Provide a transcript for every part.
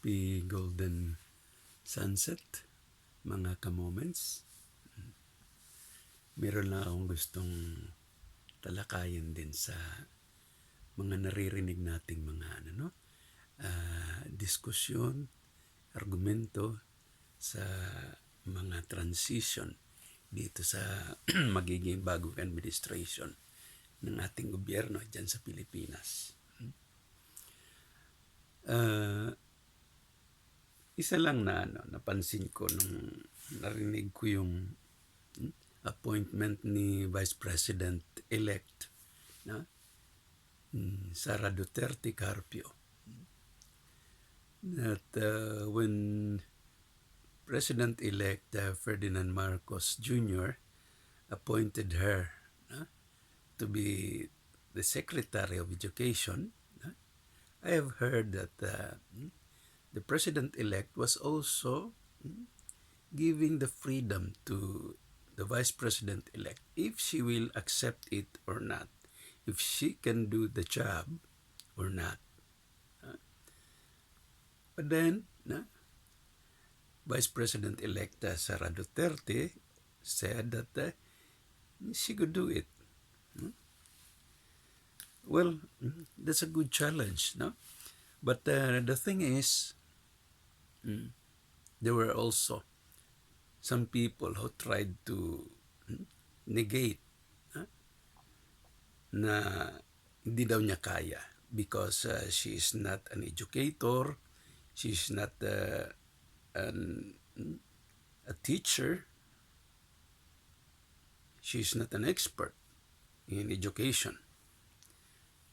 Happy golden sunset, mga ka-moments. Meron lang akong gustong talakayan din sa mga naririnig nating mga diskusyon, argumento sa mga transition dito sa magiging bagong administration ng ating gobyerno dyan sa Pilipinas. Isa lang na napansin ko nung narinig ko yung appointment ni Vice President-elect Sara Duterte Carpio, that when President-elect Ferdinand Marcos Jr. appointed her to be the Secretary of Education, I have heard that the President-elect was also giving the freedom to the Vice President-elect if she will accept it or not, if she can do the job or not. But then, Vice President-elect Sara Duterte said that she could do it. Well, that's a good challenge, no? But the thing is, there were also some people who tried to negate na hindi daw niya kaya because she is not an educator, she is not a teacher, she is not an expert in education.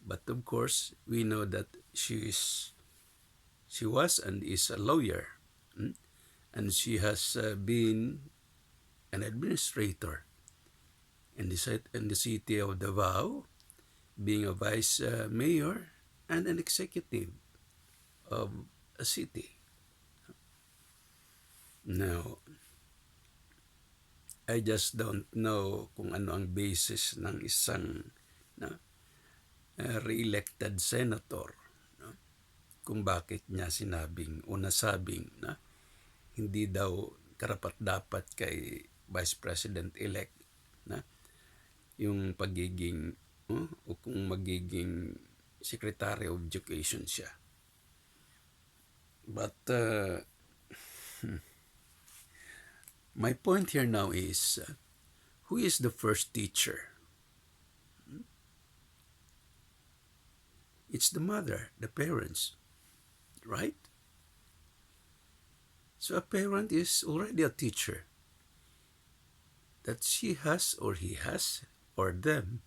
But of course, we know that she was and is a lawyer, and she has been an administrator in the city of Davao, being a vice mayor and an executive of a city. Now, I just don't know kung ano ang basis ng isang re-elected senator, kung bakit niya nasabing hindi daw karapat-dapat kay Vice President-elect yung pagiging o kung magiging Secretary of Education siya. But my point here now is, who is the first teacher? It's the mother, the parents, right? So a parent is already a teacher. That she has or he has or them,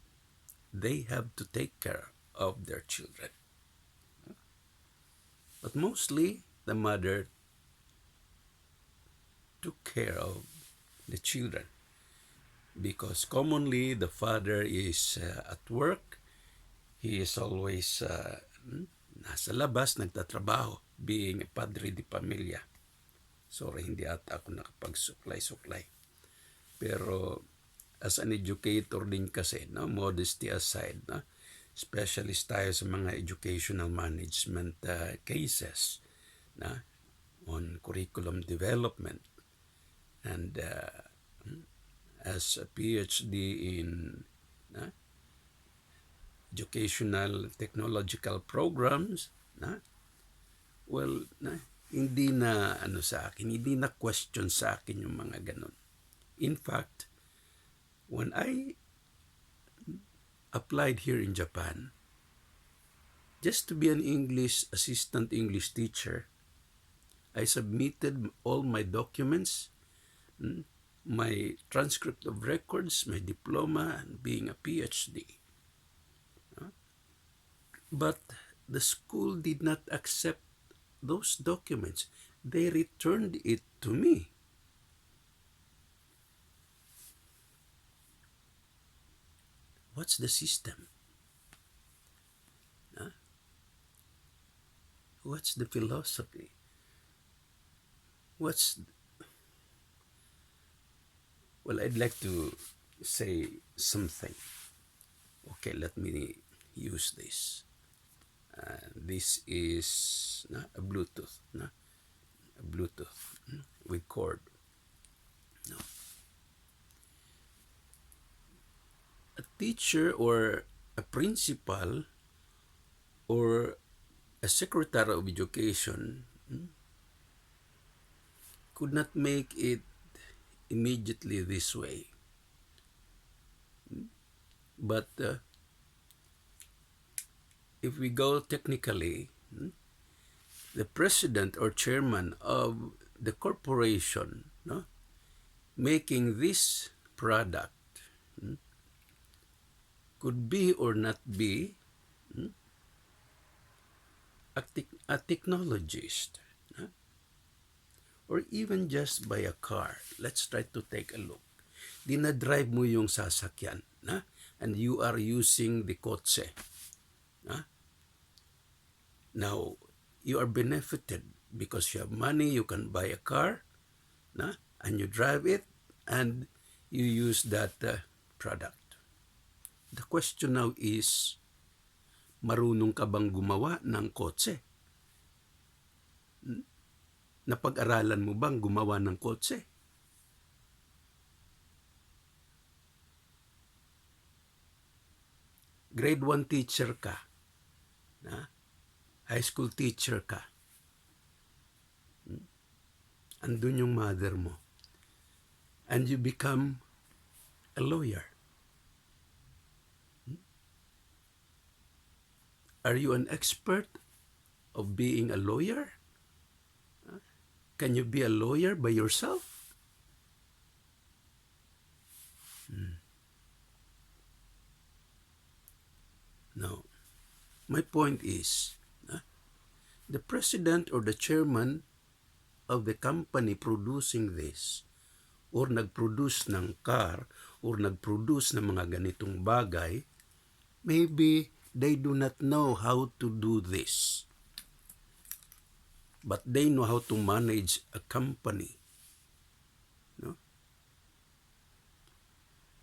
they have to take care of their children. But mostly the mother took care of the children because commonly the father is at work. He is always nasa labas, nagtatrabaho, being a padre de familia. Sorry, hindi ata ako nakapagsuklay-suklay. Pero as an educator din kasi, modesty aside, specialist tayo sa mga educational management cases on curriculum development. And as a PhD in educational technological programs, hindi na hindi na question sa akin yung mga ganun. In fact, when I applied here in Japan, just to be an assistant English teacher, I submitted all my documents, my transcript of records, my diploma, and being a PhD. But the school did not accept those documents. They returned it to me. What's the system? What's the philosophy? Well, I'd like to say something. Okay, let me use this. This is a Bluetooth, a Bluetooth with cord. No. A teacher or a principal or a secretary of education could not make it immediately this way. But if we go technically, the president or chairman of the corporation making this product could be or not be a technologist, or even just buy a car. Let's try to take a look. Dinadrive mo yung sasakyan, and you are using the kotse. Now, you are benefited because you have money, you can buy a car, and you drive it, and you use that product. The question now is, marunong ka bang gumawa ng kotse? Napag-aralan mo bang gumawa ng kotse? Grade 1 teacher ka, high school teacher ka, andun yung mother mo, and you become a lawyer. Are you an expert of being a lawyer? Can you be a lawyer by yourself? No. My point is, the president or the chairman of the company producing this, or nag-produce ng car, or nag-produce ng mga ganitong bagay, maybe they do not know how to do this. But they know how to manage a company.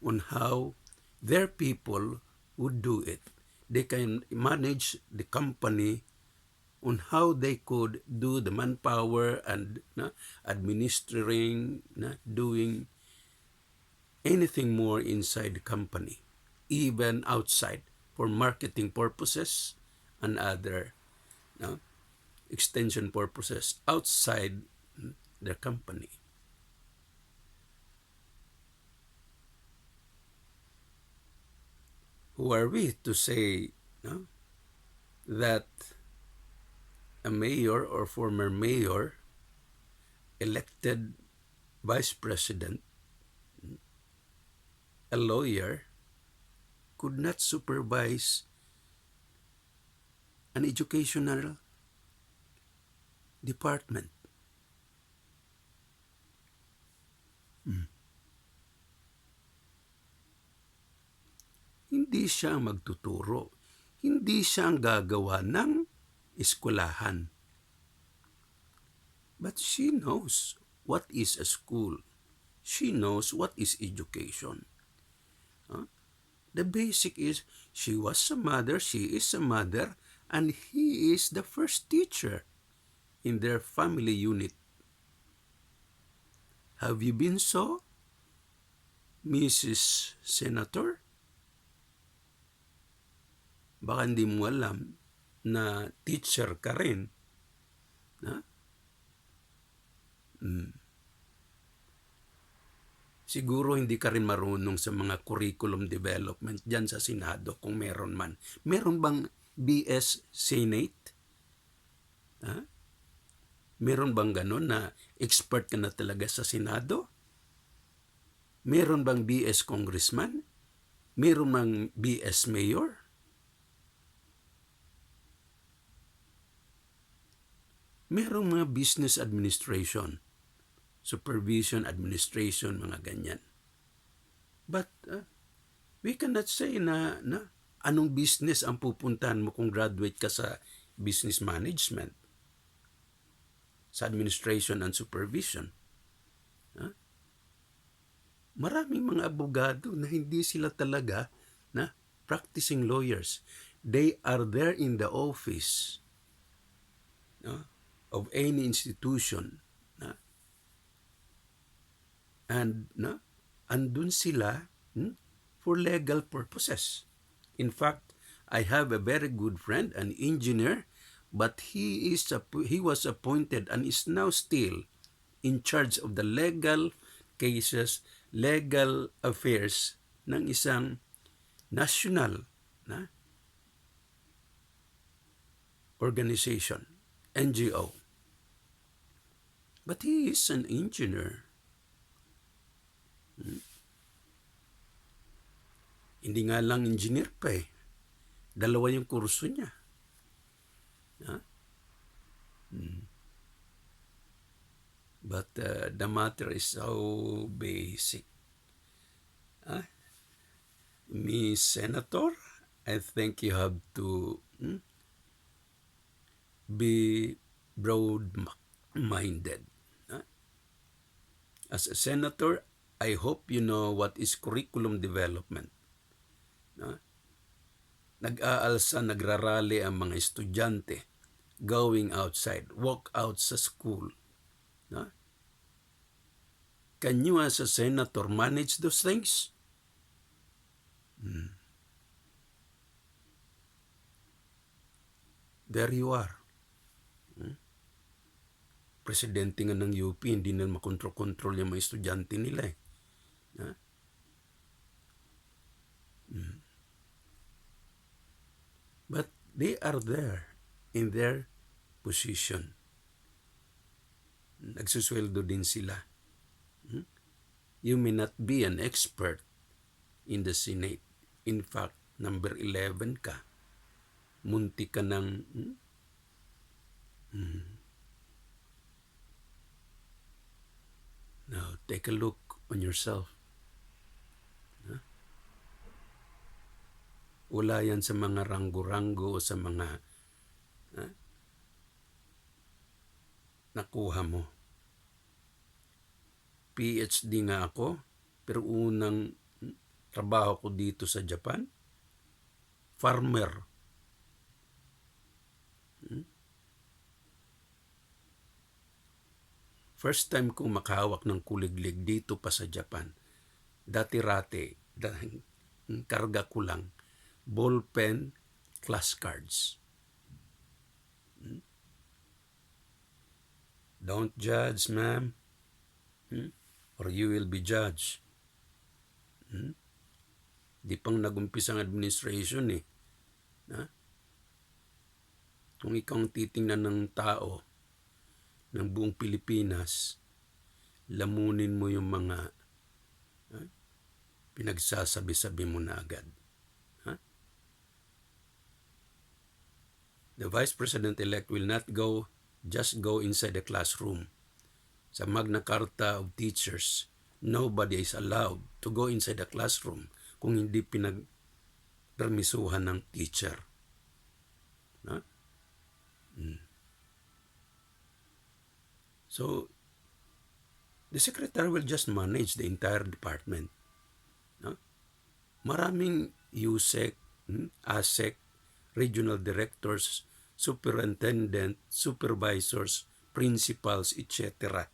On how their people would do it. They can manage the company on how they could do the manpower and administering, doing anything more inside the company, even outside for marketing purposes and other extension purposes outside their company. Who are we to say that a mayor or former mayor, elected vice president, a lawyer, could not supervise an educational department? Hindi siya magtuturo. Hindi siya ang gagawa ng eskwelahan. But she knows what is a school. She knows what is education. The basic is, she was a mother, she is a mother, and he is the first teacher in their family unit. Have you been so, Mrs. Senator? Baka hindi mo alam na teacher ka rin. Siguro hindi ka rin marunong sa mga curriculum development dyan sa Senado kung meron man. Meron bang BS Senate? Meron bang ganon na expert ka na talaga sa Senado? Meron bang BS Congressman? Meron bang BS Mayor? Merong mga business administration, supervision, administration, mga ganyan. But we cannot say na anong business ang pupuntahan mo kung graduate ka sa business management, sa administration and supervision. Maraming mga abogado na hindi sila talaga practicing lawyers. They are there in the office, no, of any institution, no, and no, andun sila for legal purposes. In fact, I have a very good friend, an engineer, but he was appointed and is now still in charge of the legal cases, legal affairs ng isang national na organization, NGO. But he is an engineer. Hindi nga lang engineer pa eh. Dalawa yung kurso niya. Huh? But the matter is so basic. Me, Senator, I think you have to be broad-minded. As a senator, I hope you know what is curriculum development. Nag-aalsa, nagrarally ang mga estudyante going outside, walk out sa school. Can you as a senator manage those things? There you are. Presidente nga ng UP, hindi na makontrol-kontrol yung mga estudyante nila eh. But they are there in their position. Nagsusweldo din sila. You may not be an expert in the Senate. In fact, number 11 ka. Munti ka ng Now, take a look on yourself. Wala yan sa mga ranggo-ranggo o sa mga nakuha mo. PhD nga ako, pero unang trabaho ko dito sa Japan, farmer. First time kong makahawak ng kuliglig dito pa sa Japan. Dati-rate, karga ko lang, ballpen, class cards. Don't judge, ma'am, or you will be judged. Di pang nag-umpisa ang administration eh. Kung ikaw ang titingnan ng tao ng buong Pilipinas, lamunin mo yung mga pinagsasabi-sabi mo na agad. The Vice President-elect will not just go inside the classroom. Sa Magna Carta of Teachers, nobody is allowed to go inside the classroom kung hindi pinagpermisuhan ng teacher. So, the secretary will just manage the entire department. Maraming USEC, ASEC, regional directors, superintendent, supervisors, principals, etc.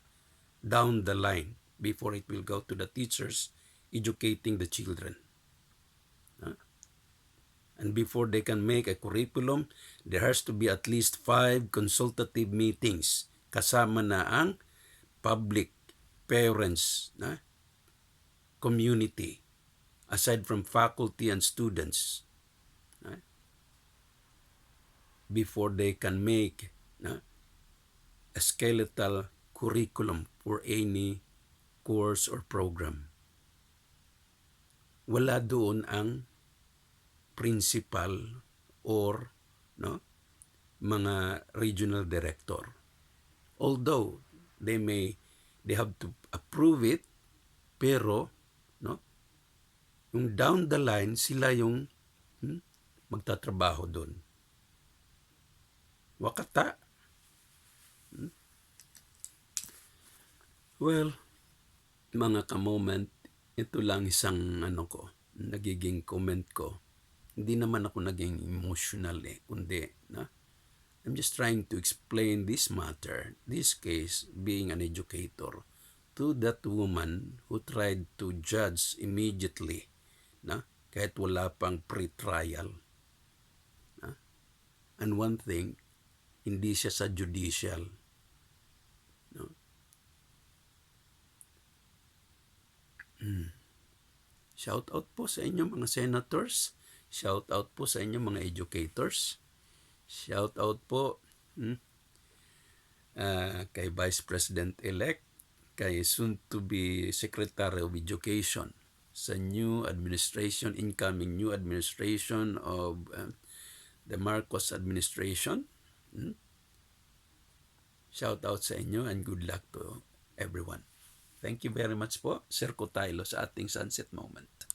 down the line before it will go to the teachers educating the children. And before they can make a curriculum, there has to be at least 5 consultative meetings kasama na ang public, parents, community, aside from faculty and students, before they can make a skeletal curriculum for any course or program. Wala doon ang principal or mga regional director. Although they have to approve it, pero yung down the line sila yung magtatrabaho doon. Wakata. Well, mga ka-moment, ito lang isang nagiging comment ko Hindi naman ako naging emotional kundi na I'm just trying to explain this matter, this case, being an educator, to that woman who tried to judge immediately, na kahit wala pang pre-trial. Na? And one thing, hindi siya sa judicial. No? Shout out po sa inyo mga senators. Shout out po sa inyo mga educators. Shout out po kay Vice President-elect, kay soon-to-be Secretary of Education sa new administration, incoming new administration of the Marcos administration. Shout out sa inyo and good luck to everyone. Thank you very much po, Sir Kutaylo, sa ating sunset moment.